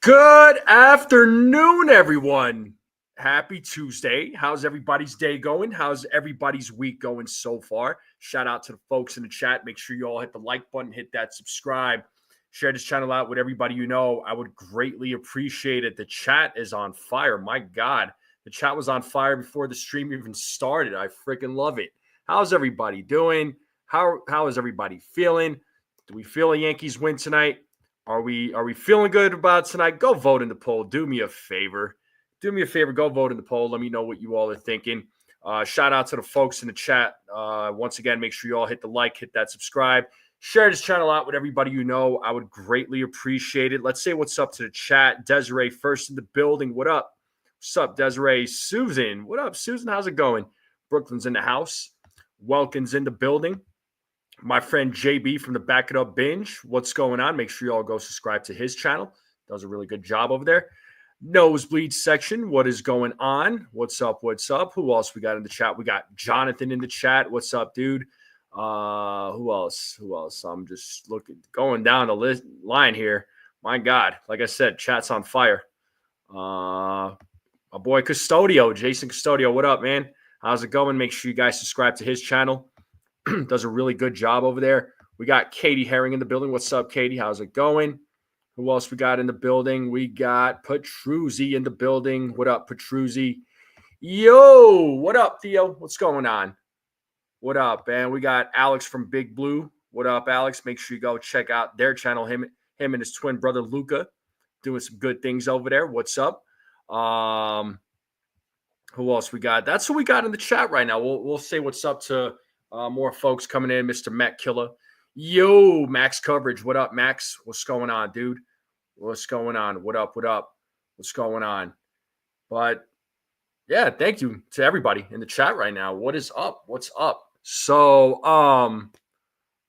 Good afternoon, everyone. Happy Tuesday. How's everybody's day going? How's everybody's week going so far? Shout out to the folks in the chat. Make sure you all hit the like button, hit that subscribe, share this channel out with everybody you know. I would greatly appreciate it. The chat is on fire. My God, the chat was on fire before the stream even started. I freaking love it. How's everybody doing? How is everybody feeling? Do we feel a Yankees win tonight? Are we feeling good about tonight? Go vote in the poll. Do me a favor. Go vote in the poll. Let me know what you all are thinking. Shout out to the folks in the chat. Once again, make sure you all hit the like, hit that subscribe. Share this channel out with everybody you know. I would greatly appreciate it. Let's say what's up to the chat. Desiree first in the building. What up? What's up, Desiree? Susan. What up, Susan? How's it going? Brooklyn's in the house. Welkin's in the building. My friend JB from the Back It Up Binge. What's going on? Make sure you all go subscribe to his channel. Does a really good job over there. Nosebleed section. What is going on? What's up? What's up? Who else we got in the chat? We got Jonathan in the chat. What's up, dude? Who else? I'm just going down the line here. My God. Like I said, chat's on fire. My boy Custodio, Jason Custodio. What up, man? How's it going? Make sure you guys subscribe to his channel. Does a really good job over there. We got Katie Herring in the building. What's up, Katie? How's it going? Who else we got in the building? We got Petruzzi in the building. What up, Petruzzi? Yo, what up, Theo? What's going on? What up, man? We got Alex from Big Blue. What up, Alex? Make sure you go check out their channel. Him and his twin brother, Luca, doing some good things over there. What's up? Who else we got? That's who we got in the chat right now. We'll say what's up to more folks coming in. Mr. Matt Killer. Yo, Max Coverage. What up, Max? What's going on, dude? What's going on? What up? What's going on? But, yeah, thank you to everybody in the chat right now. What is up? What's up? So, I'm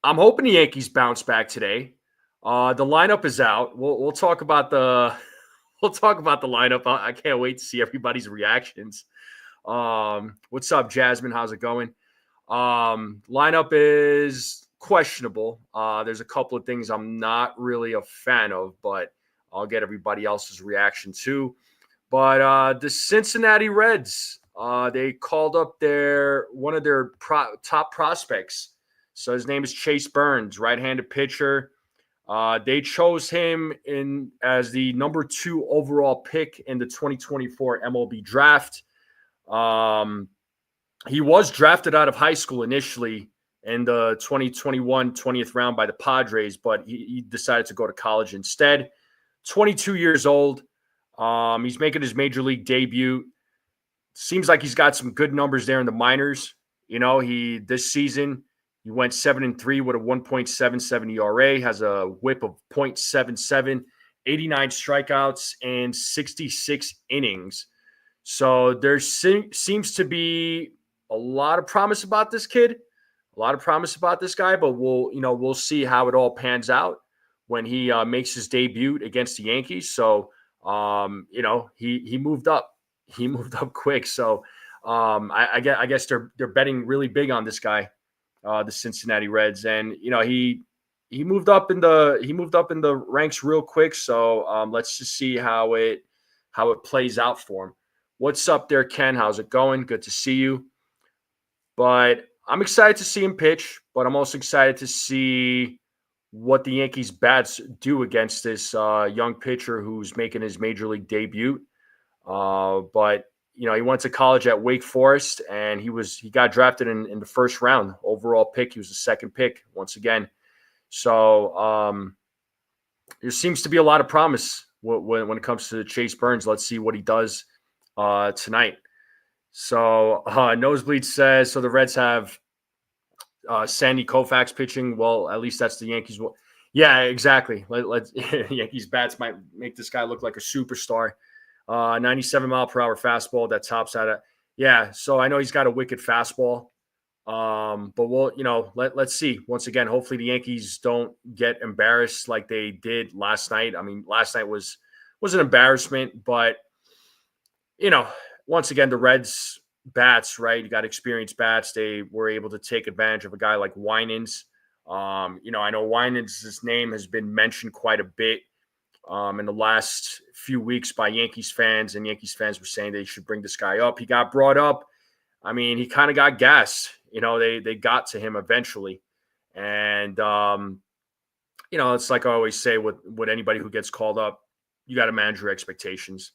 hoping the Yankees bounce back today. The lineup is out. We'll talk about the lineup. I can't wait to see everybody's reactions. What's up, Jasmine? How's it going? Lineup is questionable. There's a couple of things I'm not really a fan of, but I'll get everybody else's reaction too. But the Cincinnati Reds, they called up one of their top prospects. So his name is Chase Burns, right-handed pitcher. They chose him as the number 2 overall pick in the 2024 MLB draft. He was drafted out of high school initially in the 2021 20th round by the Padres, but he decided to go to college instead. 22 years old. He's making his major league debut. Seems like he's got some good numbers there in the minors. You know, this season he went 7-3 with a 1.77 ERA, has a whip of 0.77, 89 strikeouts, and 66 innings. So there seems to be a lot of promise about this kid, a lot of promise about this guy, but we'll see how it all pans out when he makes his debut against the Yankees. So, he moved up. He moved up quick. So, I guess they're betting really big on this guy, the Cincinnati Reds, and he moved up in the ranks real quick. So, let's just see how it plays out for him. What's up there, Ken? How's it going? Good to see you. But I'm excited to see him pitch, but I'm also excited to see what the Yankees bats do against this young pitcher who's making his major league debut. But he went to college at Wake Forest, and he got drafted in the first round overall pick. He was the second pick once again. So there seems to be a lot of promise when it comes to Chase Burns. Let's see what he does tonight. So Nosebleed says, so the Reds have Sandy Koufax pitching. Well, at least that's the Yankees. Well, yeah, exactly. Let's Yankees bats might make this guy look like a superstar. 97-mile-per-hour fastball that tops out at. Yeah, so I know he's got a wicked fastball. But let's see. Once again, hopefully the Yankees don't get embarrassed like they did last night. I mean, last night was an embarrassment, but once again, the Reds bats, right? You got experienced bats. They were able to take advantage of a guy like Winans. I know Winans' name has been mentioned quite a bit in the last few weeks by Yankees fans, and Yankees fans were saying they should bring this guy up. He got brought up. I mean, he kind of got gassed. They got to him eventually. And, it's like I always say with anybody who gets called up, you got to manage your expectations.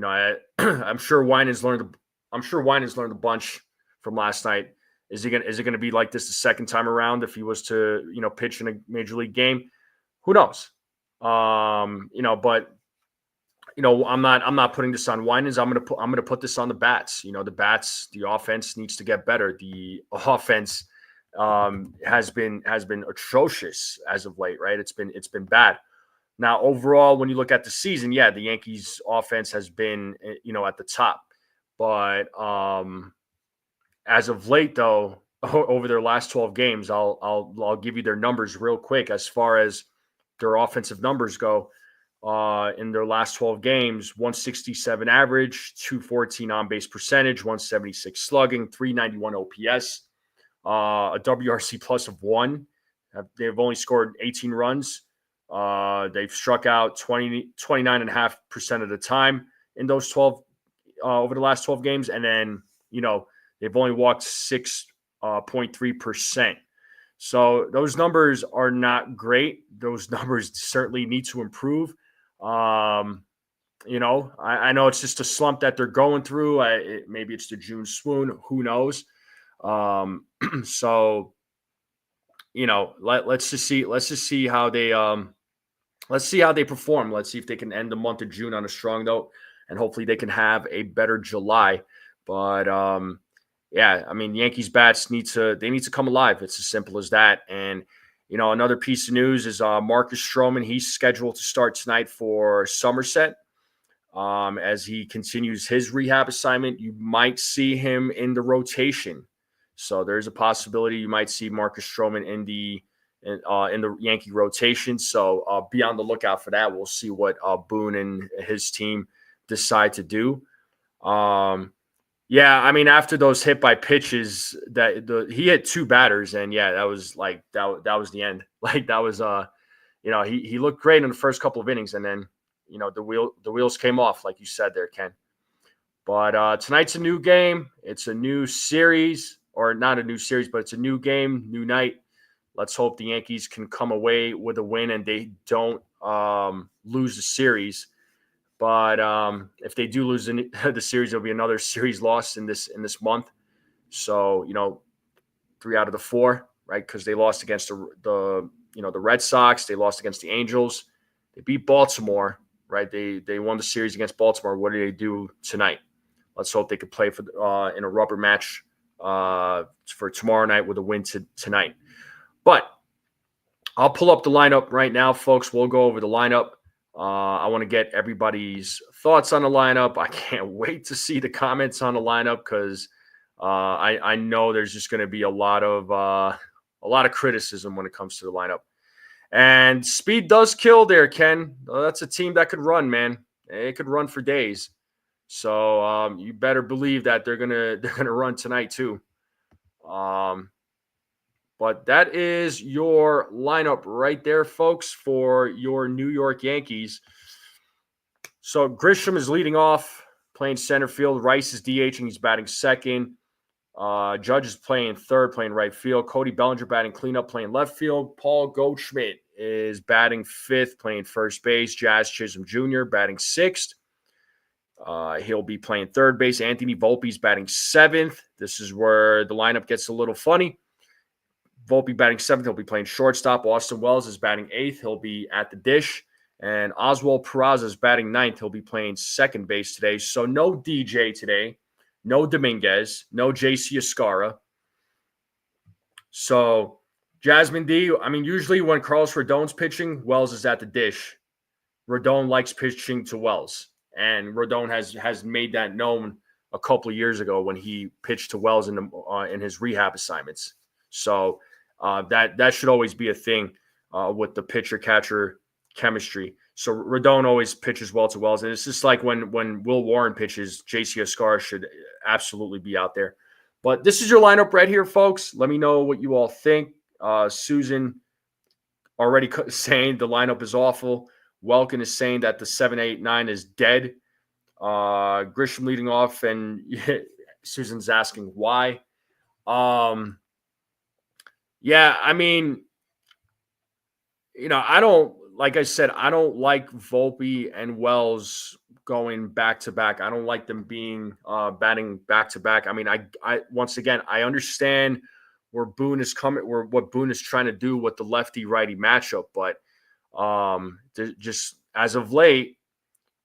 I'm sure Winans learned a bunch from last night. Is it going to be like this the second time around if he was to, pitch in a major league game? Who knows? But I'm not putting this on Winans. I'm gonna put this on the bats. The offense needs to get better. The offense has been atrocious as of late, right? It's been bad. Now, overall, when you look at the season, yeah, the Yankees offense has been, at the top. But as of late, though, over their last 12 games, I'll give you their numbers real quick as far as their offensive numbers go. In their last 12 games, 167 average, 214 on-base percentage, 176 slugging, 391 OPS, a WRC plus of 1. They've only scored 18 runs. They've struck out 29.5% of the time in those 12 over the last 12 games. And then, they've only walked 6.3%. So those numbers are not great. Those numbers certainly need to improve. I know it's just a slump that they're going through. Maybe it's the June swoon. Who knows? So, let's just see how they perform. Let's see if they can end the month of June on a strong note, and hopefully they can have a better July. But yeah, I mean, Yankees bats need to come alive. It's as simple as that. And another piece of news is Marcus Stroman. He's scheduled to start tonight for Somerset. As he continues his rehab assignment, you might see him in the rotation. So there's a possibility you might see Marcus Stroman in the Yankee rotation. So be on the lookout for that. We'll see what Boone and his team decide to do. Yeah, I mean, after those hit by pitches, he hit 2 batters, and yeah, that was like that was the end. Like that was he looked great in the first couple of innings, and then the wheels came off, like you said there, Ken. But tonight's a new game. It's a new series, or not a new series, but it's a new game, new night. Let's hope the Yankees can come away with a win and they don't lose the series. But if they do lose the series, there'll be another series loss in this month. So 3 out of the 4, right? Because they lost against the Red Sox, they lost against the Angels, they beat Baltimore, right? They won the series against Baltimore. What do they do tonight? Let's hope they could play for in a rubber match for tomorrow night with a win tonight. But I'll pull up the lineup right now, folks. We'll go over the lineup. I want to get everybody's thoughts on the lineup. I can't wait to see the comments on the lineup because I know there's just going to be a lot of criticism when it comes to the lineup. And speed does kill there, Ken. That's a team that could run, man. It could run for days. So you better believe that they're gonna run tonight too. But that is your lineup right there, folks, for your New York Yankees. So Grisham is leading off, playing center field. Rice is DHing. He's batting second. Judge is playing third, playing right field. Cody Bellinger batting cleanup, playing left field. Paul Goldschmidt is batting fifth, playing first base. Jazz Chisholm Jr. batting sixth. He'll be playing third base. Anthony Volpe's batting seventh. This is where the lineup gets a little funny. Volpe batting seventh. He'll be playing shortstop. Austin Wells is batting eighth. He'll be at the dish. And Oswald Peraza is batting ninth. He'll be playing second base today. So no DJ today. No Dominguez. No JC Escara. So Jasmine D, I mean, usually when Carlos Rodon's pitching, Wells is at the dish. Rodon likes pitching to Wells. And Rodon has made that known a couple of years ago when he pitched to Wells in his rehab assignments. So that should always be a thing with the pitcher-catcher chemistry. So Rodon always pitches well to Wells. And it's just like when Will Warren pitches, JC Escara should absolutely be out there. But this is your lineup right here, folks. Let me know what you all think. Susan already saying the lineup is awful. Welkin is saying that the 7-8-9 is dead. Grisham leading off, and Susan's asking why. Yeah, I mean, I don't, like I said, I don't like Volpe and Wells going back to back. I don't like them being batting back to back. I mean, I once again, I understand where Boone is coming, where what Boone is trying to do with the lefty righty matchup, but just as of late,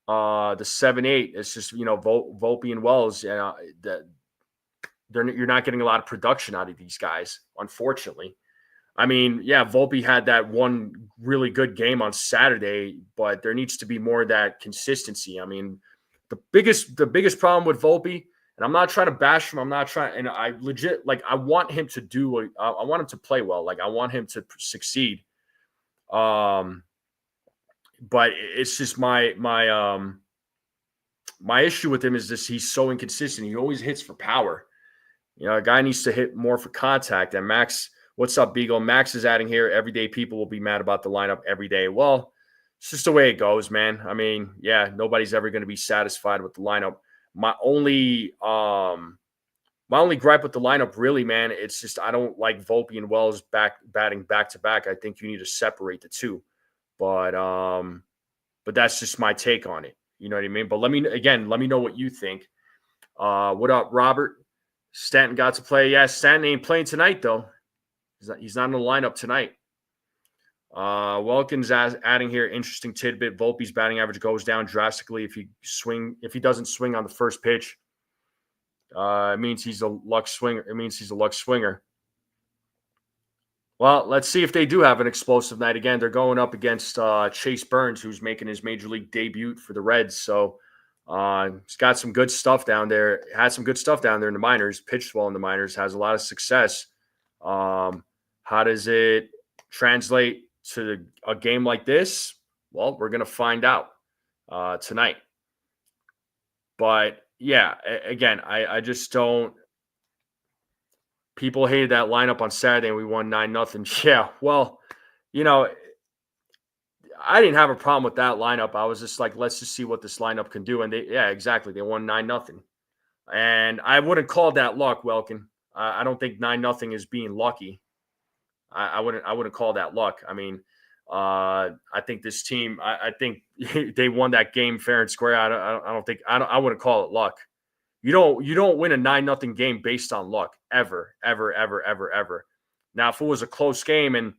the 7-8, it's just Volpe and Wells, that you're not getting a lot of production out of these guys, unfortunately. I mean, yeah, Volpe had that one really good game on Saturday, but there needs to be more of that consistency. I mean, the biggest problem with Volpe, and I'm not trying to bash him. I'm not trying, and I legit I want him to I want him to play well. Like I want him to succeed. But it's just my issue with him is this: he's so inconsistent. He always hits for power. A guy needs to hit more for contact. And Max, what's up, Beagle? Max is adding here. Everyday people will be mad about the lineup every day. Well, it's just the way it goes, man. I mean, yeah, nobody's ever going to be satisfied with the lineup. My only gripe with the lineup, really, man, it's just I don't like Volpe and Wells batting back to back. I think you need to separate the two. But that's just my take on it. You know what I mean? But let me know what you think. What up, Robert? Stanton got to play. Yeah, Stanton ain't playing tonight, though. He's not in the lineup tonight. Welkins adding here, interesting tidbit. Volpe's batting average goes down drastically if he doesn't swing on the first pitch. It means he's a luck swinger. Well, let's see if they do have an explosive night again. They're going up against Chase Burns, who's making his major league debut for the Reds. So he's got some good stuff down there. Had some good stuff down there in the minors. Pitched well in the minors. Has a lot of success. How does it translate to a game like this? Well, we're gonna find out tonight. But yeah, again, I just don't. People hated that lineup on Saturday, and we won 9-0. Yeah, well, I didn't have a problem with that lineup. I was just like, let's just see what this lineup can do. And exactly. They won 9-0. And I wouldn't call that luck, Welkin. I don't think 9-0 is being lucky. I wouldn't call that luck. I mean, I think this team, I think they won that game fair and square. I wouldn't call it luck. You don't win a 9-0 game based on luck ever. Now, if it was a close game and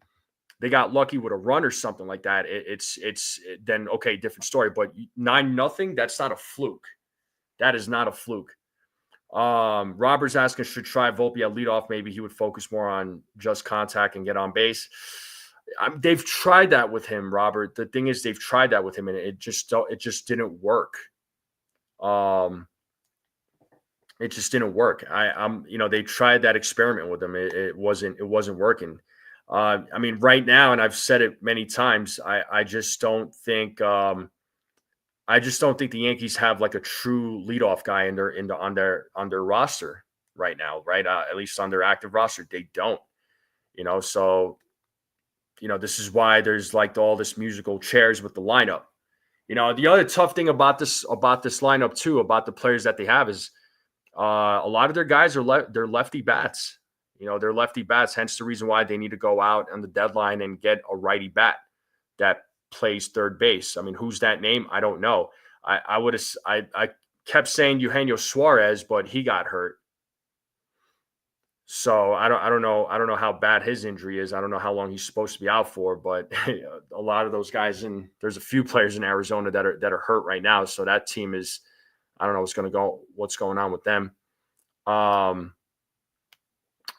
they got lucky with a run or something like that, it's then okay, different story. But 9-0, that's not a fluke. That is not a fluke. Robert's asking, should try Volpe at leadoff. Maybe he would focus more on just contact and get on base. They've tried that with him, Robert. The thing is, they've tried that with him, and it just didn't work. It just didn't work. They tried that experiment with him. It wasn't working. I mean, right now, and I've said it many times, I just don't think the Yankees have like a true leadoff guy on their roster right now, right? At least on their active roster, they don't. So this is why there's like all this musical chairs with the lineup. The other tough thing about this lineup too, about the players that they have is a lot of their guys are they're lefty bats. They're lefty bats. Hence the reason why they need to go out on the deadline and get a righty bat that plays third base. I mean, who's that name? I don't know. I kept saying Eugenio Suarez, but he got hurt. So I don't know how bad his injury is. I don't know how long he's supposed to be out for, but a lot of those guys, and there's a few players in Arizona that are hurt right now. So that team is, I don't know what's going on with them.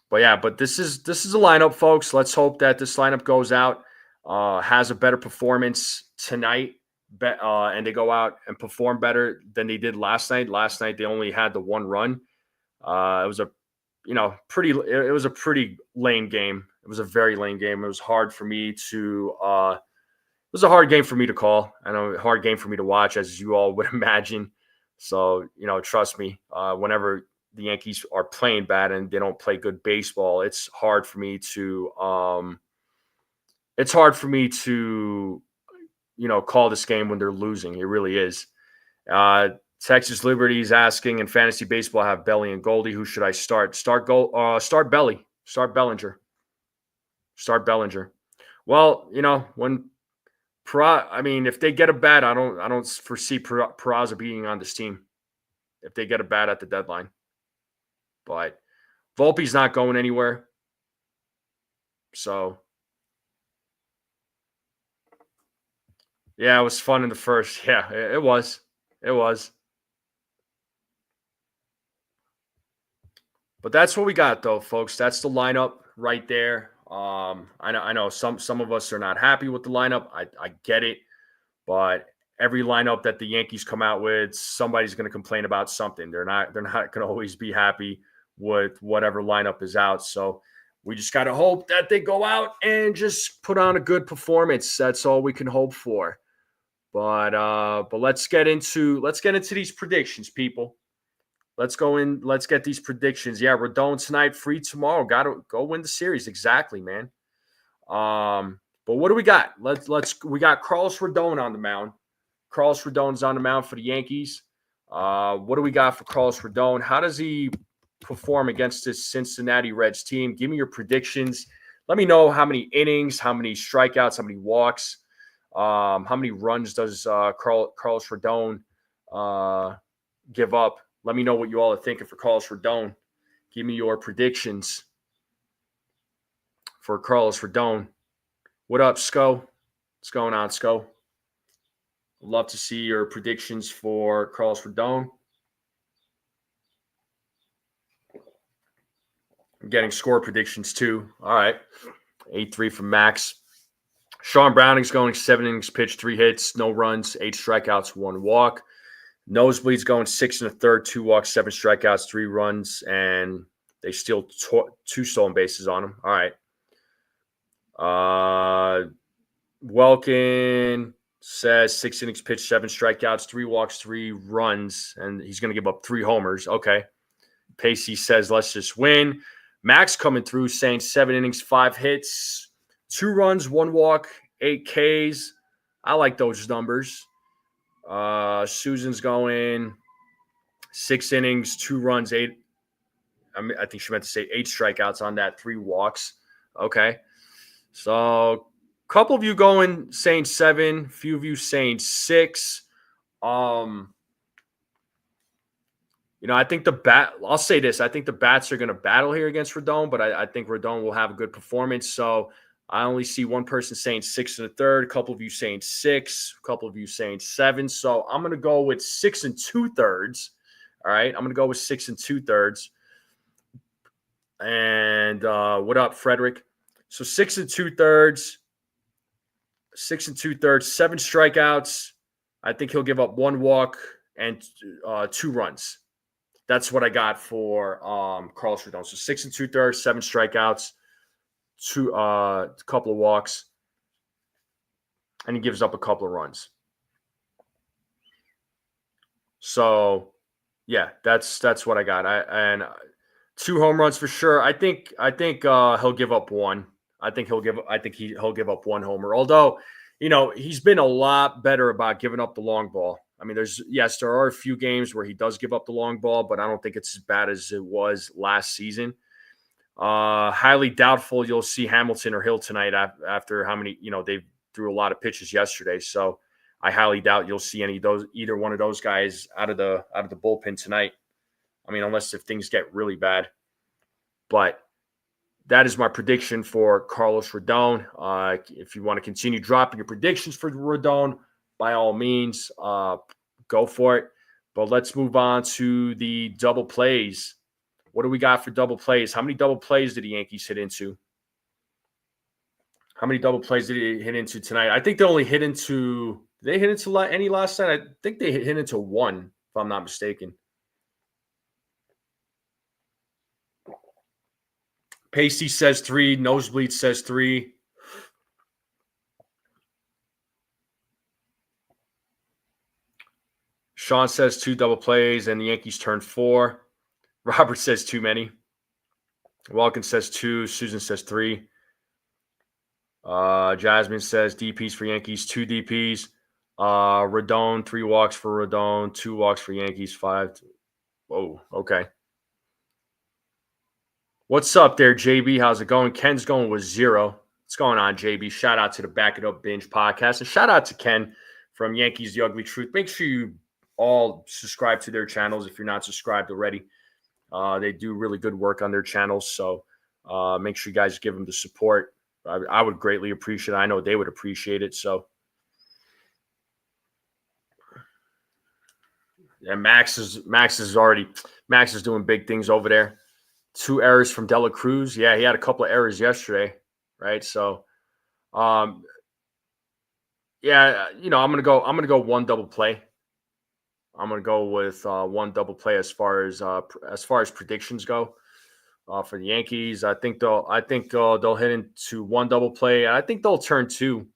But yeah, this is a lineup, folks. Let's hope that this lineup goes out, has a better performance tonight, and they go out and perform better than they did last night. Last night they only had the one run. It was a pretty lame game. It was a very lame game. It was hard for me to. It was a hard game for me to call. I know, a hard game for me to watch, as you all would imagine. So trust me, whenever the Yankees are playing bad and they don't play good baseball, it's hard for me to call this game when they're losing. It really is. Texas Liberty is asking in fantasy baseball, I have Belly and Goldie. Who should I start? Start Belly. Start Bellinger. Start Bellinger. Well, when if they get a bat, I don't foresee Peraza being on this team if they get a bat at the deadline. But Volpe's not going anywhere. So, yeah, it was fun in the first. Yeah, it was. It was. But that's what we got, though, folks. That's the lineup right there. I know some of us are not happy with the lineup. I get it. But every lineup that the Yankees come out with, somebody's going to complain about something. They're not going to always be happy with whatever lineup is out. So we just got to hope that they go out and just put on a good performance. That's all we can hope for. But let's get into these predictions, people. Let's go in. Let's get these predictions. Yeah, Rodon tonight, free tomorrow. Got to go win the series. Exactly, man. But what do we got? We got Carlos Rodon on the mound. Carlos Rodon's on the mound for the Yankees. What do we got for Carlos Rodon? How does he perform against this Cincinnati Reds team? Give me your predictions. Let me know how many innings, how many strikeouts, how many walks, how many runs does Carlos Rodon give up? Let me know what you all are thinking for Carlos Rodon. Give me your predictions for Carlos Rodon. What up, Sco? What's going on, Sco? I'd love to see your predictions for Carlos Rodon. I'm getting score predictions too. All right. 8-3 from Max. Sean Browning's going 7 innings pitched, 3 hits, no runs, 8 strikeouts, 1 walk. Nosebleed's going 6 1/3, 2 walks, 7 strikeouts, 3 runs, and they steal 2 stolen bases on him. All right. Welkin says 6 innings pitched, 7 strikeouts, 3 walks, 3 runs, and he's going to give up 3 homers. Okay. Pacey says, let's just win. Max coming through saying 7 innings, 5 hits, 2 runs, 1 walk, 8 Ks. I like those numbers. Susan's going 6 innings, 2 runs, 8. I think she meant to say 8 strikeouts on that, 3 walks. Okay. So a couple of you saying 7, a few of you saying 6. I think I'll say this. I think the bats are going to battle here against Rodon, but I think Rodon will have a good performance. So I only see one person saying 6 1/3, a couple of you saying 6, a couple of you saying 7. So I'm going to go with 6 2/3. All right. I'm going to go with 6 2/3. And what up, Frederick? So 6 2/3, 6 2/3, 7 strikeouts. I think he'll give up 1 walk and 2 runs. That's what I got for Carlos Rodon. So 6 2/3, 7 strikeouts, a couple of walks, and he gives up a couple of runs. So, yeah, that's what I got. And 2 home runs for sure. I think he'll give up 1. I think he'll give up 1 homer. Although, he's been a lot better about giving up the long ball. I mean, there are a few games where he does give up the long ball, but I don't think it's as bad as it was last season. Highly doubtful you'll see Hamilton or Hill tonight after how many, they threw a lot of pitches yesterday. So I highly doubt you'll see either one of those guys out of the bullpen tonight. I mean, unless if things get really bad. But that is my prediction for Carlos Rodon. If you want to continue dropping your predictions for Rodon, by all means, go for it. But let's move on to the double plays. What do we got for double plays? How many double plays did the Yankees hit into? How many double plays did he hit into tonight? I think they only hit into – did they hit into any last night? I think they hit into 1, if I'm not mistaken. Pasty says 3. Nosebleed says 3. Sean says 2 double plays, and the Yankees turn 4. Robert says too many. Walken says 2. Susan says 3. Jasmine says DPs for Yankees, 2 DPs. Rodon, 3 walks for Rodon, 2 walks for Yankees, 5. Whoa, okay. What's up there, JB? How's it going? Ken's going with 0. What's going on, JB? Shout out to the Back It Up Binge podcast. And shout out to Ken from Yankees The Ugly Truth. Make sure you all subscribe to their channels if you're not subscribed already. They do really good work on their channels. So make sure you guys give them the support. I would greatly appreciate it. I know they would appreciate it. So, yeah, Max is doing big things over there. 2 errors from Dela Cruz. Yeah, he had a couple of errors yesterday, right? So, yeah, I'm gonna go 1 double play. I'm gonna go with 1 double play as far as predictions go for the Yankees. I think they'll hit into 1 double play. I think they'll turn 2.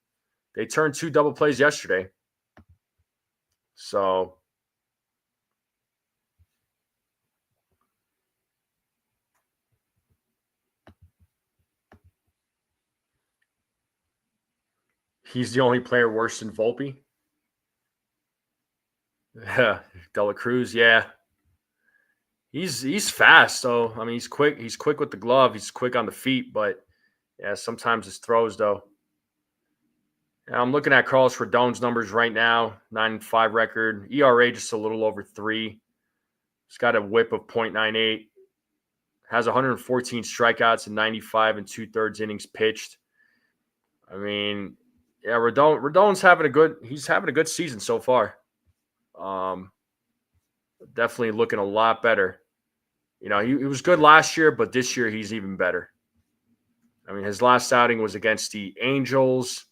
They turned 2 double plays yesterday. So. He's the only player worse than Volpe. Yeah, Dela Cruz. Yeah, he's fast. So I mean, he's quick. He's quick with the glove. He's quick on the feet. But yeah, sometimes his throws though. Yeah, I'm looking at Carlos Rodon's numbers right now. 9-5 record. ERA just a little over 3. He's got a WHIP of .98. Has 114 strikeouts and 95 2/3 innings pitched. I mean, yeah, Rodon's having a good season so far. Definitely looking a lot better. He was good last year, but this year he's even better. I mean, his last outing was against the Angels,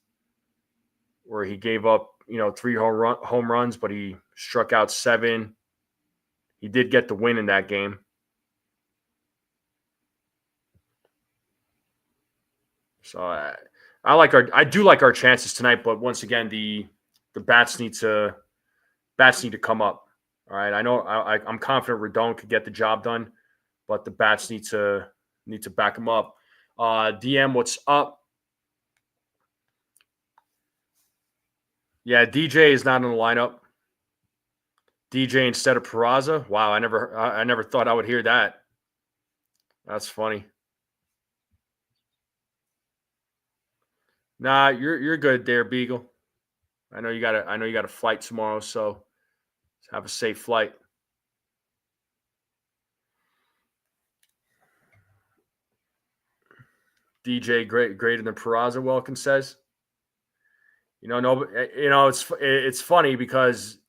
where he gave up, 3 home runs, but he struck out 7. He did get the win in that game. So I do like our chances tonight, but once again, the bats need to come up. All right, I know I'm confident Rodon could get the job done, but the bats need to back him up. DM, what's up? Yeah, DJ is not in the lineup. DJ instead of Peraza. Wow, I never thought I would hear that. That's funny. Nah, you're good there, Beagle. I know you got a flight tomorrow, so have a safe flight. DJ greater than Peraza, Welkin says. It's funny because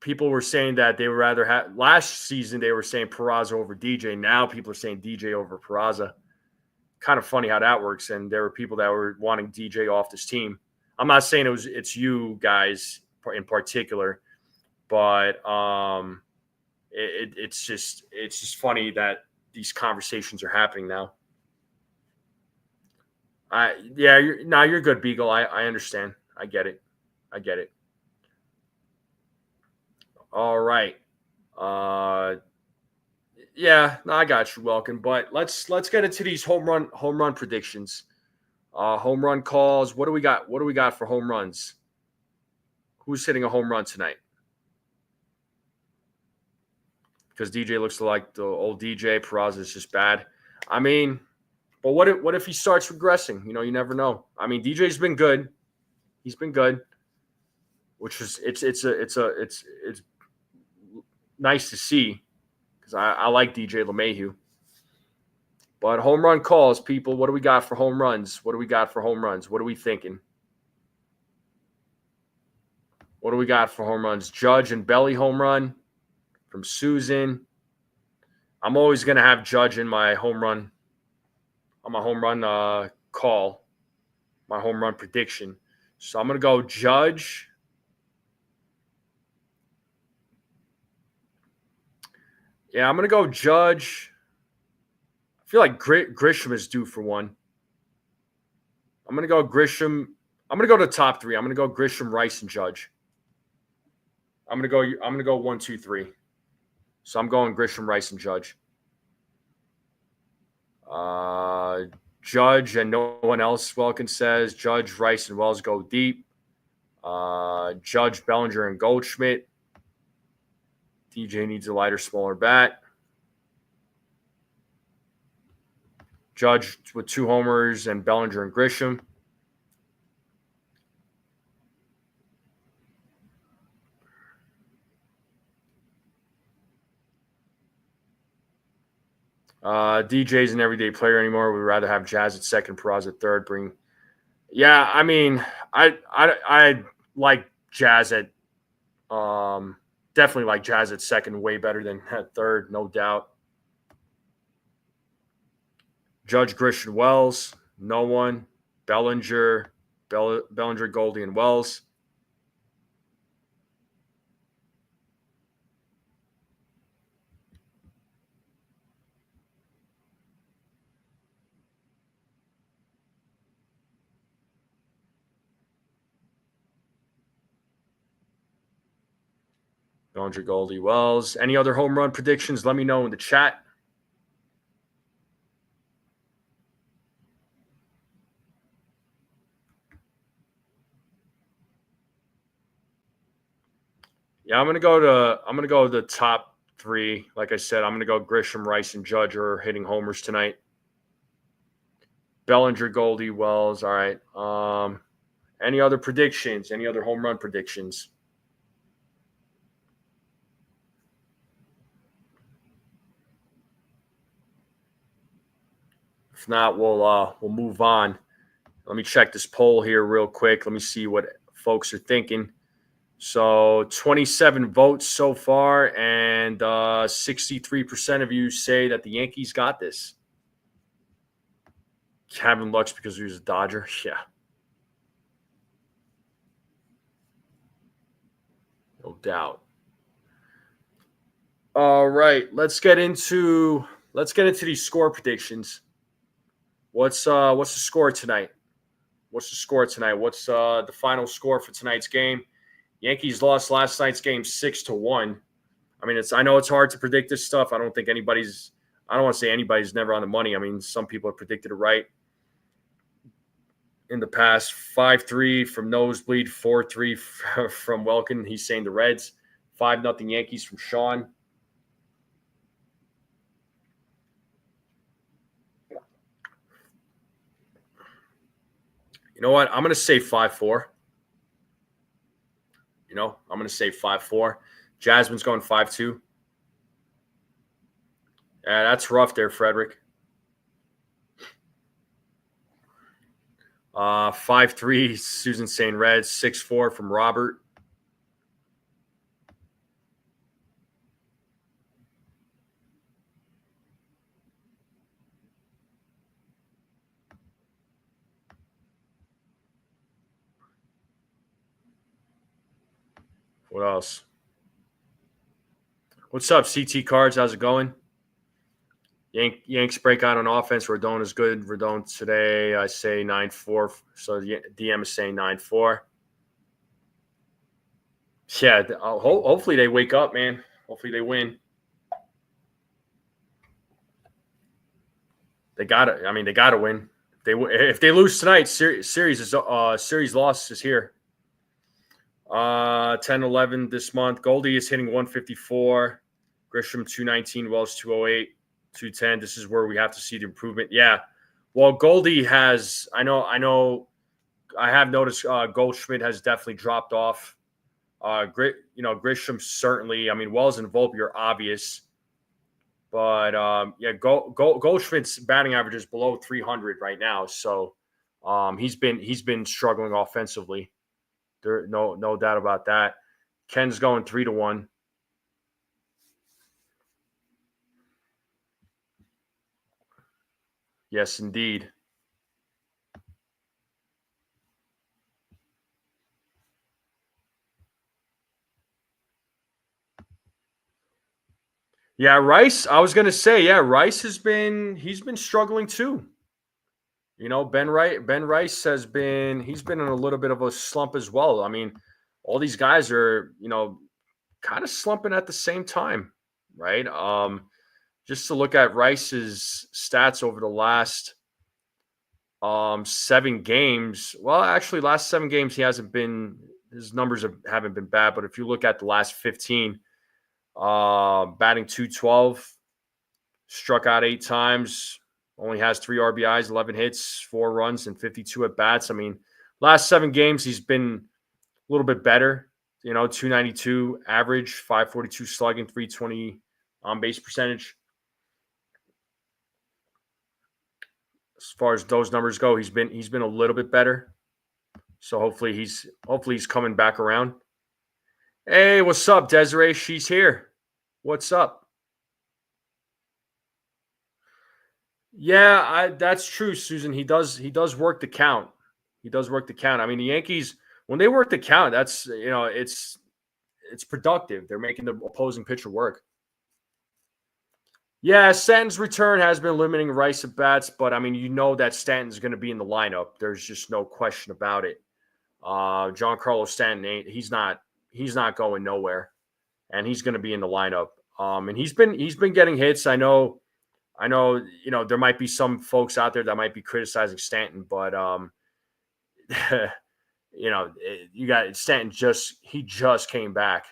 people were saying that they would rather have last season. They were saying Peraza over DJ. Now people are saying DJ over Peraza. Kind of funny how that works. And there were people that were wanting DJ off this team. I'm not saying it's you guys in particular, but it's just funny that these conversations are happening now. You're good, Beagle. I understand. I get it. All right. I got you, Welcome. But let's get into these home run predictions. Home run calls. What do we got? What do we got for home runs? Who's hitting a home run tonight? Because DJ looks like the old DJ. Peraza is just bad. I mean, but what if he starts regressing? You never know. I mean, DJ's been good. He's been good, which is it's nice to see because I like DJ LeMahieu. But home run calls, people. What do we got for home runs? What are we thinking? What do we got for home runs? Judge and Belly home run from Susan. I'm always going to have Judge in my home run. On my home run call, my home run prediction. So I'm going to go Judge. Yeah, I'm going to go Judge. I feel like Grisham is due for one. I'm going to go Grisham. I'm going to go to the top 3. I'm going to go Grisham, Rice, and Judge. I'm going to go 1, 2, 3. So I'm going Grisham, Rice, and Judge. Judge and no one else, Welkin says. Judge, Rice, and Wells go deep. Judge, Bellinger, and Goldschmidt. DJ needs a lighter, smaller bat. Judge with 2 homers and Bellinger and Grisham. DJ's an everyday player anymore. We'd rather have Jazz at second, Peraza at third. Yeah, I mean, I like Jazz at definitely like Jazz at second way better than at third, no doubt. Judge, Grisham, Wells, no one. Bellinger, Goldie, and Wells. Bellinger, Goldie, Wells. Any other home run predictions? Let me know in the chat. Yeah, I'm gonna go to the top 3. Like I said, I'm gonna go Grisham, Rice, and Judge are hitting homers tonight. Bellinger, Goldie, Wells. All right. Any other predictions? Any other home run predictions? If not, we'll move on. Let me check this poll here real quick. Let me see what folks are thinking. So 27 votes so far, and 63% of you say that the Yankees got this. Kevin Lux because he was a Dodger. Yeah. No doubt. All right, let's get into these score predictions. What's the score tonight? What's the final score for tonight's game? Yankees lost last night's game 6-1. I mean, I know it's hard to predict this stuff. I don't want to say anybody's never on the money. I mean, some people have predicted it right in the past. 5-3 from Nosebleed, 4-3 from Welkin. He's saying the Reds. 5-0 Yankees from Sean. You know what? I'm going to say 5-4. I'm going to say 5-4. Jasmine's going 5-2. Yeah, that's rough there, Frederick. 5-3, Susan saying Reds. 6-4 from Robert. What else? What's up, CT Cards? How's it going? Yanks break out on offense. Rodon is good. Rodon today, I say 9-4. So the DM is saying 9-4. Yeah, hopefully they wake up, man. Hopefully they win. They gotta win. If they lose tonight, series loss is here. 10-11 this month. Goldie is hitting 154. Grisham 219. Wells 208. 210. This is where we have to see the improvement. Yeah. Well, Goldie has. I know. I have noticed Goldschmidt has definitely dropped off. Grisham certainly. I mean, Wells and Volpe are obvious, but Goldschmidt's batting average is below 300 right now. So he's been struggling offensively. There, no doubt about that. Ken's going 3-1. Yes, indeed. Yeah, Rice. I was gonna say, Rice he's been struggling too. Ben Rice he's been in a little bit of a slump as well. I mean, all these guys are, kind of slumping at the same time, right? Just to look at Rice's stats over the last 7 games. Well, actually, last 7 games he hasn't been. His numbers haven't been bad. But if you look at the last 15, batting .212, struck out 8 times, only has 3 RBIs, 11 hits, 4 runs, and 52 at bats. I mean, last 7 games he's been a little bit better. 292 average, 542 slugging, 320 on base percentage. As far as those numbers go, he's been a little bit better. So hopefully he's coming back around. Hey, what's up, Desiree? She's here. What's up? Yeah, that's true, Susan. He does work the count. He does work the count. I mean, the Yankees, when they work the count, that's it's productive. They're making the opposing pitcher work. Yeah, Stanton's return has been limiting Rice at bats, but I mean, that Stanton's going to be in the lineup. There's just no question about it. Giancarlo Stanton he's not going nowhere, and he's going to be in the lineup. And he's been getting hits. I know, there might be some folks out there that might be criticizing Stanton, but you got Stanton he just came back.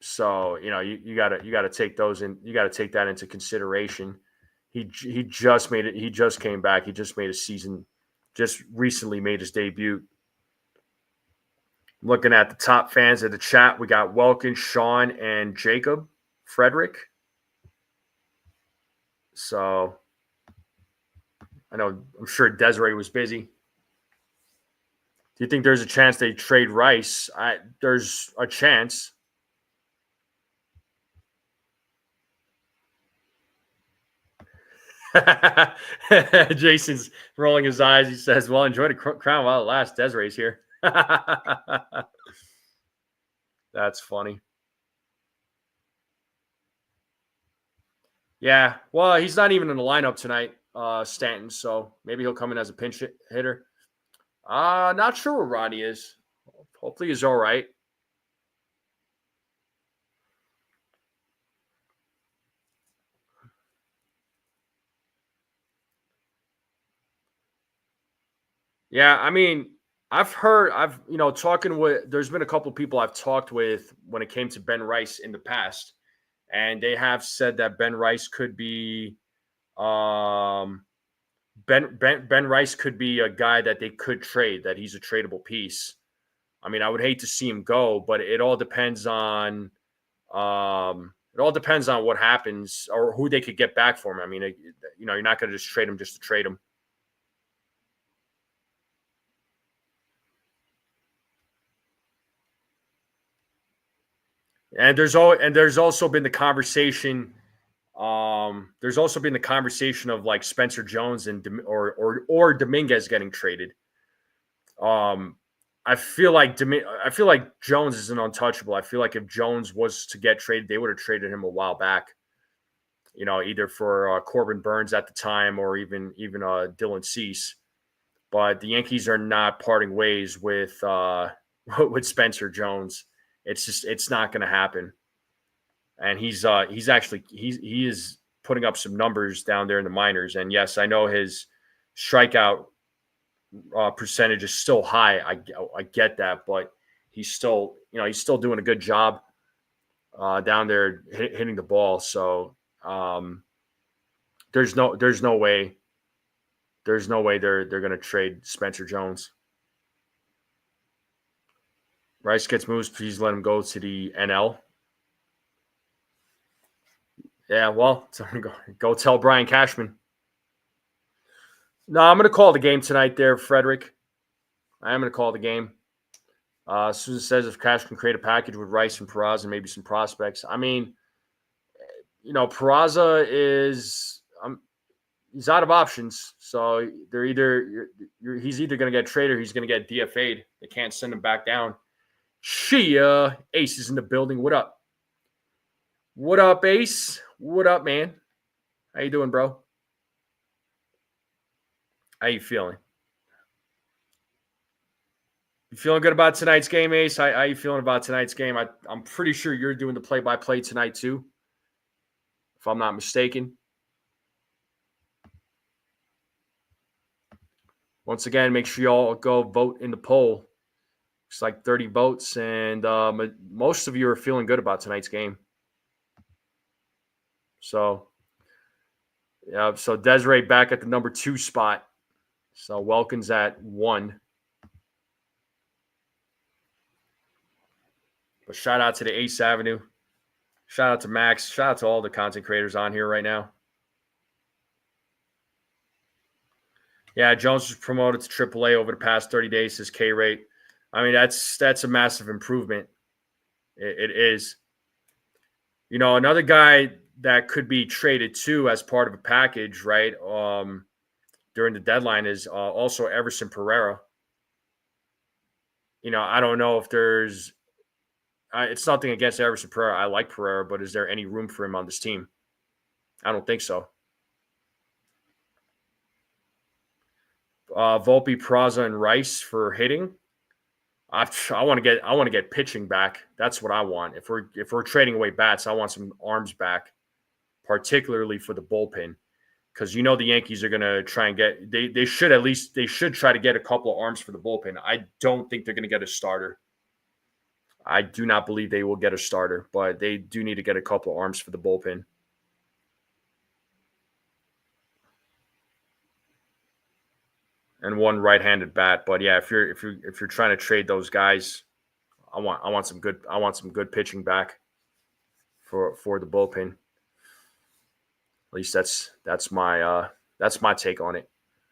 So, you gotta take those in. You gotta take that into consideration. He just made it. He just came back. He just made a season. Just recently made his debut. Looking at the top fans of the chat, we got Welkin, Sean, and Jacob, Frederick. So, I'm sure Desiree was busy. Do you think there's a chance they trade Rice? There's a chance. Jason's rolling his eyes. He says, well, enjoy the crown while it lasts. Desiree's here. That's funny. Yeah. Well, he's not even in the lineup tonight, Stanton. So maybe he'll come in as a pinch hitter. Not sure where Rodney is. Hopefully he's all right. Yeah, I mean, talking with, there's been a couple of people I've talked with when it came to Ben Rice in the past, and they have said that Ben Rice could be, Ben Rice could be a guy that they could trade, that he's a tradable piece. I mean, I would hate to see him go, but it all depends on, what happens or who they could get back for him. I mean, you're not going to just trade him just to trade him. And there's also been the conversation. There's also been the conversation of like Spencer Jones and or Dominguez getting traded. I feel like Jones isn't untouchable. I feel like if Jones was to get traded, they would have traded him a while back. Either for Corbin Burns at the time or even Dylan Cease. But the Yankees are not parting ways with Spencer Jones. It's not going to happen. And he is putting up some numbers down there in the minors. And yes, I know his strikeout percentage is still high. I get that, but he's still doing a good job down there hitting the ball. So there's no way they're going to trade Spencer Jones. Rice gets moves. Please let him go to the NL. Yeah, well, go tell Brian Cashman. No, I'm going to call the game tonight there, Frederick. I am going to call the game. Susan says if Cash can create a package with Rice and Peraza and maybe some prospects. I mean, Peraza is he's out of options. So they're he's either going to get traded or he's going to get DFA'd. They can't send him back down. Ace is in the building. What up? What up, Ace? What up, man? How you doing, bro? How you feeling? You feeling good about tonight's game, Ace? How you feeling about tonight's game? I'm pretty sure you're doing the play-by-play tonight too, if I'm not mistaken. Once again, make sure you all go vote in the poll. It's like 30 votes, and most of you are feeling good about tonight's game. So, yeah. So Desiree back at the number 2 spot. So Welkin's at 1. But shout out to the Ace Avenue. Shout out to Max. Shout out to all the content creators on here right now. Yeah, Jones was promoted to AAA over the past 30 days. His K rate. I mean, that's a massive improvement. It is. You know, another guy that could be traded too as part of a package, right? During the deadline is also Everson Pereira. You know, I don't know if there's. It's nothing against Everson Pereira. I like Pereira, but is there any room for him on this team? I don't think so. Volpe, Peraza, and Rice for hitting. I want to get pitching back. That's what I want. If we're trading away bats, I want some arms back, particularly for the bullpen, because you know the Yankees are going to try and get. They should try to get a couple of arms for the bullpen. I don't think they're going to get a starter. I do not believe they will get a starter, but they do need to get a couple of arms for the bullpen. And one right-handed bat. But yeah, if you're trying to trade those guys, I want some good pitching back for the bullpen. At least that's my take on it.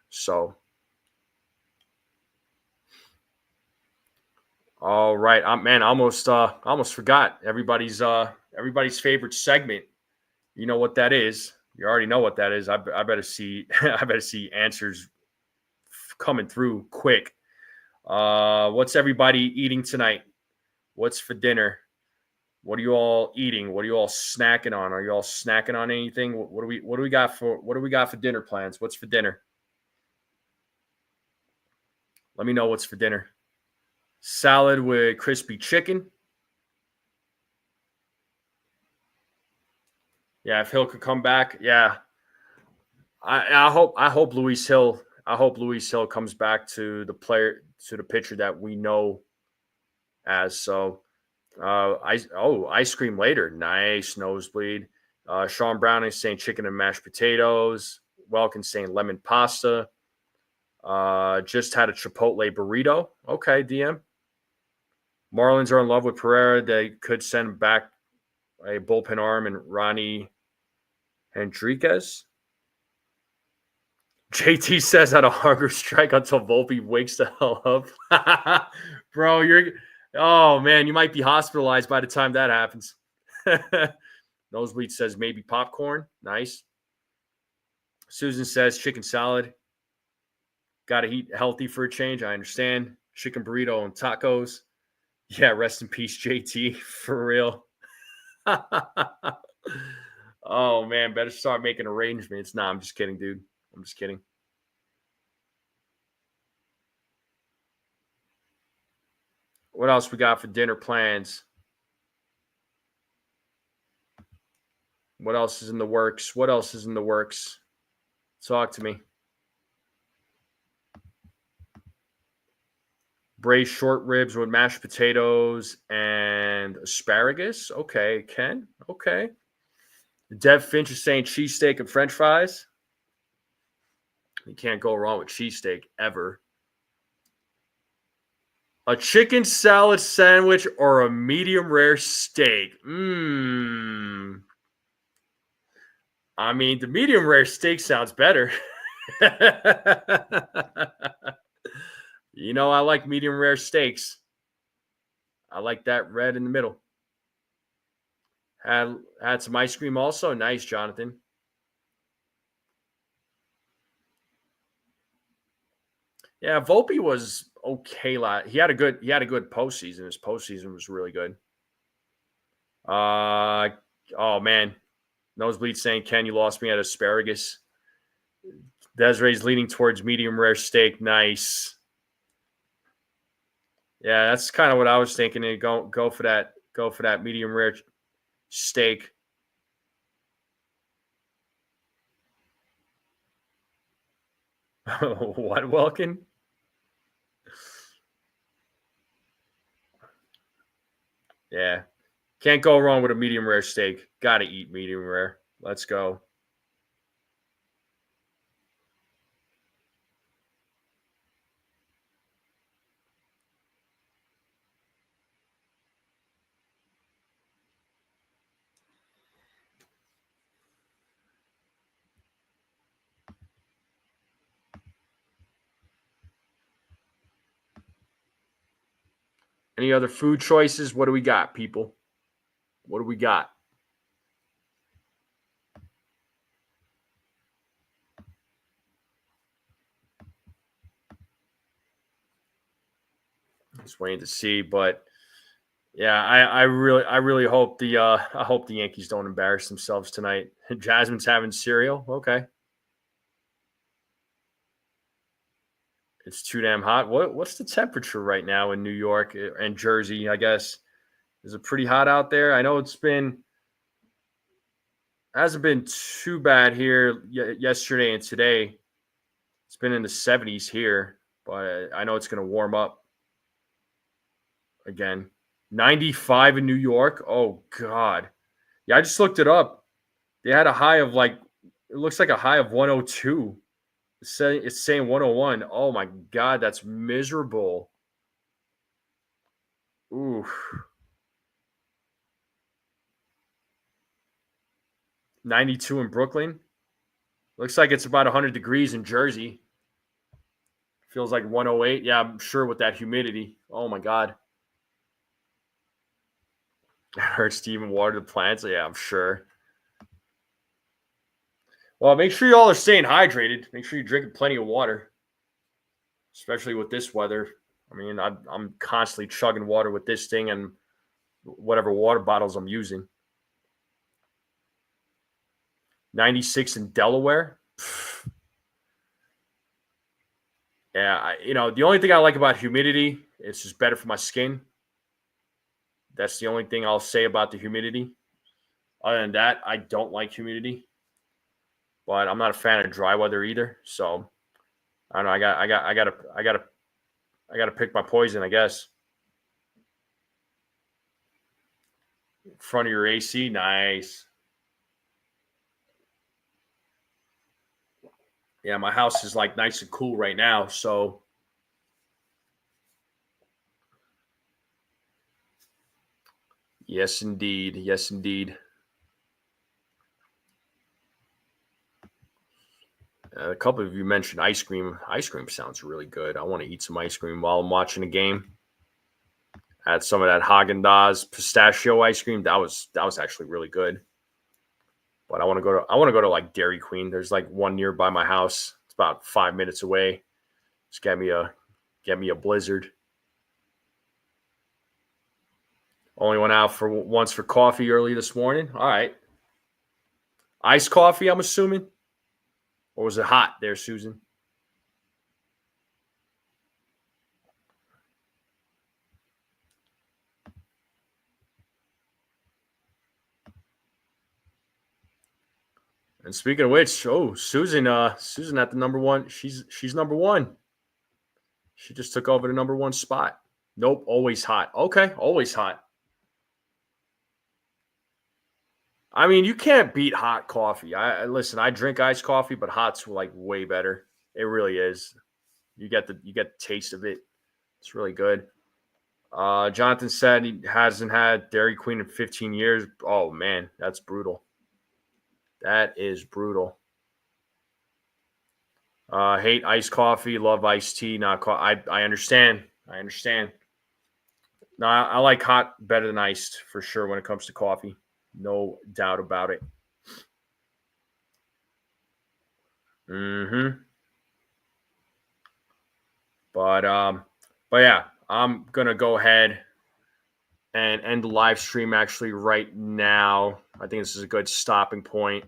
So, all right, man, I almost forgot everybody's favorite segment. You know what that is? You already know what that is. I better see answers coming through quick. What's everybody eating tonight? What's for dinner? What are you all eating? What are you all snacking on? Are you all snacking on anything? What do we got for dinner plans? What's for dinner? Let me know what's for dinner. Salad with crispy chicken. Yeah, if Hill could come back, yeah. I hope Luis Hill. I hope Luis Hill comes back to the pitcher that we know as. So, ice cream later. Nice nosebleed. Sean Brown is saying chicken and mashed potatoes. Welkin saying lemon pasta. Just had a Chipotle burrito. Okay, DM. Marlins are in love with Pereira. They could send back a bullpen arm and Ronnie Henriquez. JT says at a hunger strike until Volpe wakes the hell up. Bro, oh man, you might be hospitalized by the time that happens. Nosebleed says maybe popcorn. Nice. Susan says chicken salad. Got to eat healthy for a change. I understand. Chicken burrito and tacos. Yeah, rest in peace, JT. For real. Oh man, better start making arrangements. Nah, I'm just kidding, dude. I'm just kidding. What else we got for dinner plans? What else is in the works? Talk to me. Braised short ribs with mashed potatoes and asparagus. Okay, Ken. Okay. Dev Finch is saying cheesesteak and french fries. You can't go wrong with cheesesteak ever. A chicken salad sandwich or a medium rare steak. I mean, the medium rare steak sounds better. You know, I like medium rare steaks. I like that red in the middle. Had some ice cream also. Nice, Jonathan. Yeah, Volpe was okay. He had a good postseason. His postseason was really good. Oh man, Nosebleed saying, "Ken, you lost me at asparagus." Desiree's leaning towards medium rare steak. Nice. Yeah, that's kind of what I was thinking. Go for that. Go for that medium rare steak. What, Welkin? Yeah. Can't go wrong with a medium rare steak. Got to eat medium rare. Let's go. Any other food choices? What do we got, people? What do we got? Just waiting to see, but yeah, I really hope the Yankees don't embarrass themselves tonight. Jasmine's having cereal. Okay, it's too damn hot. What's the temperature right now in New York and Jersey? I guess is it pretty hot out there? I know hasn't been too bad here yesterday and today. It's been in the 70s here, but I know it's going to warm up again. 95 in New York. Oh God. Yeah, I just looked it up. They had a high of it looks like a high of 102. It's saying 101. Oh my God, that's miserable. Ooh. 92 in Brooklyn. Looks like it's about 100 degrees in Jersey. Feels like 108. Yeah, I'm sure with that humidity. Oh my God. It hurts to even water the plants. Yeah, I'm sure. Well, make sure you all are staying hydrated. Make sure you're drinking plenty of water, especially with this weather. I mean, I'm constantly chugging water with this thing and whatever water bottles I'm using. 96 in Delaware. Yeah, the only thing I like about humidity, it's just better for my skin. That's the only thing I'll say about the humidity. Other than that, I don't like humidity, but I'm not a fan of dry weather either. So I don't know. I gotta pick my poison, I guess. Front of your AC, nice. Yeah, my house is like nice and cool right now, so yes, indeed, yes, indeed. A couple of you mentioned ice cream. Ice cream sounds really good. I want to eat some ice cream while I'm watching a game. Had some of that Haagen-Dazs pistachio ice cream. That was actually really good. But I want to go to like Dairy Queen. There's like one nearby my house. It's about 5 minutes away. Just get me a Blizzard. Only went out for once for coffee early this morning. All right. Iced coffee, I'm assuming. Or was it hot there, Susan? And speaking of which, Susan at the number one. She's number one. She just took over the number one spot. Nope, always hot. Okay, always hot. I mean, you can't beat hot coffee. I listen. I drink iced coffee, but hot's like way better. It really is. You get the taste of it. It's really good. Jonathan said he hasn't had Dairy Queen in 15 years. Oh man, that's brutal. That is brutal. Hate iced coffee. Love iced tea. Not I understand. I understand. No, I like hot better than iced for sure when it comes to coffee. No doubt about it. Hmm. But but yeah, I'm gonna go ahead and end the live stream actually right now. I think this is a good stopping point.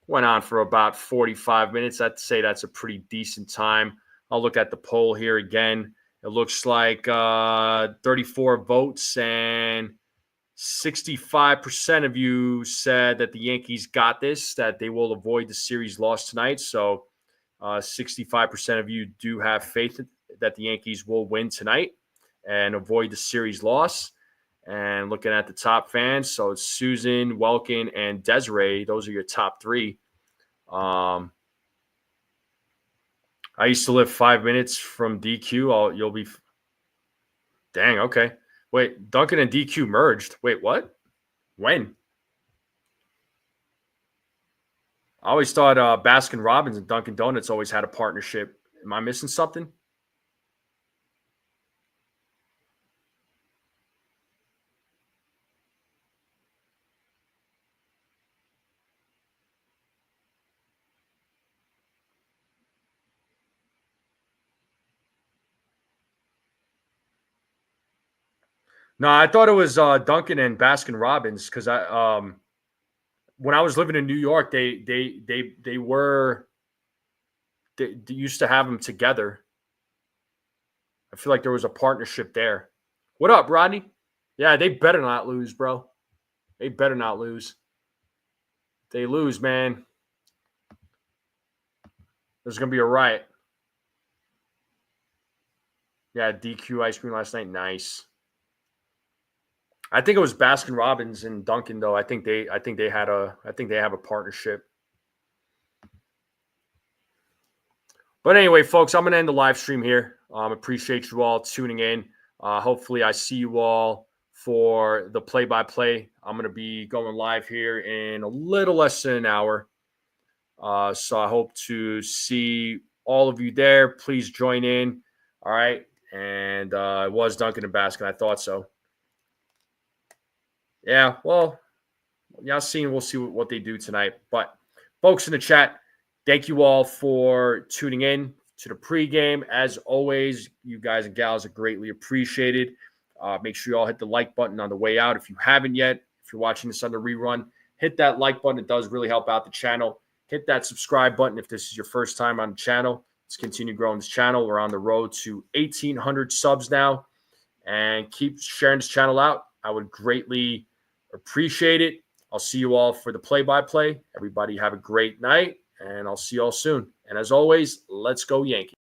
Went on for about 45 minutes. I'd say that's a pretty decent time. I'll look at the poll here again. It looks like 34 votes and 65% of you said that the Yankees got this, that they will avoid the series loss tonight. So 65% of you do have faith that the Yankees will win tonight and avoid the series loss. And looking at the top fans, so it's Susan, Welkin, and Desiree. Those are your top three. I used to live 5 minutes from DQ. You'll be – dang, okay. Wait, Duncan and DQ merged. Wait, what? When? I always thought Baskin Robbins and Dunkin' Donuts always had a partnership. Am I missing something? No, I thought it was Dunkin' and Baskin Robbins because when I was living in New York, they used to have them together. I feel like there was a partnership there. What up, Rodney? Yeah, they better not lose, bro. They better not lose. If they lose, man, there's gonna be a riot. Yeah, DQ ice cream last night. Nice. I think it was Baskin Robbins and Dunkin' though. I think they have a partnership. But anyway, folks, I'm going to end the live stream here. Appreciate you all tuning in. Hopefully I see you all for the play-by-play. I'm going to be going live here in a little less than an hour. So I hope to see all of you there. Please join in. All right. And it was Duncan and Baskin. I thought so. Yeah, well, we'll see what they do tonight. But folks in the chat, thank you all for tuning in to the pregame. As always, you guys and gals are greatly appreciated. Make sure you all hit the like button on the way out. If you haven't yet, if you're watching this on the rerun, hit that like button. It does really help out the channel. Hit that subscribe button if this is your first time on the channel. Let's continue growing this channel. We're on the road to 1,800 subs now. And keep sharing this channel out. I would greatly appreciate it. I'll see you all for the play-by-play. Everybody have a great night, and I'll see you all soon. And as always, let's go Yankees.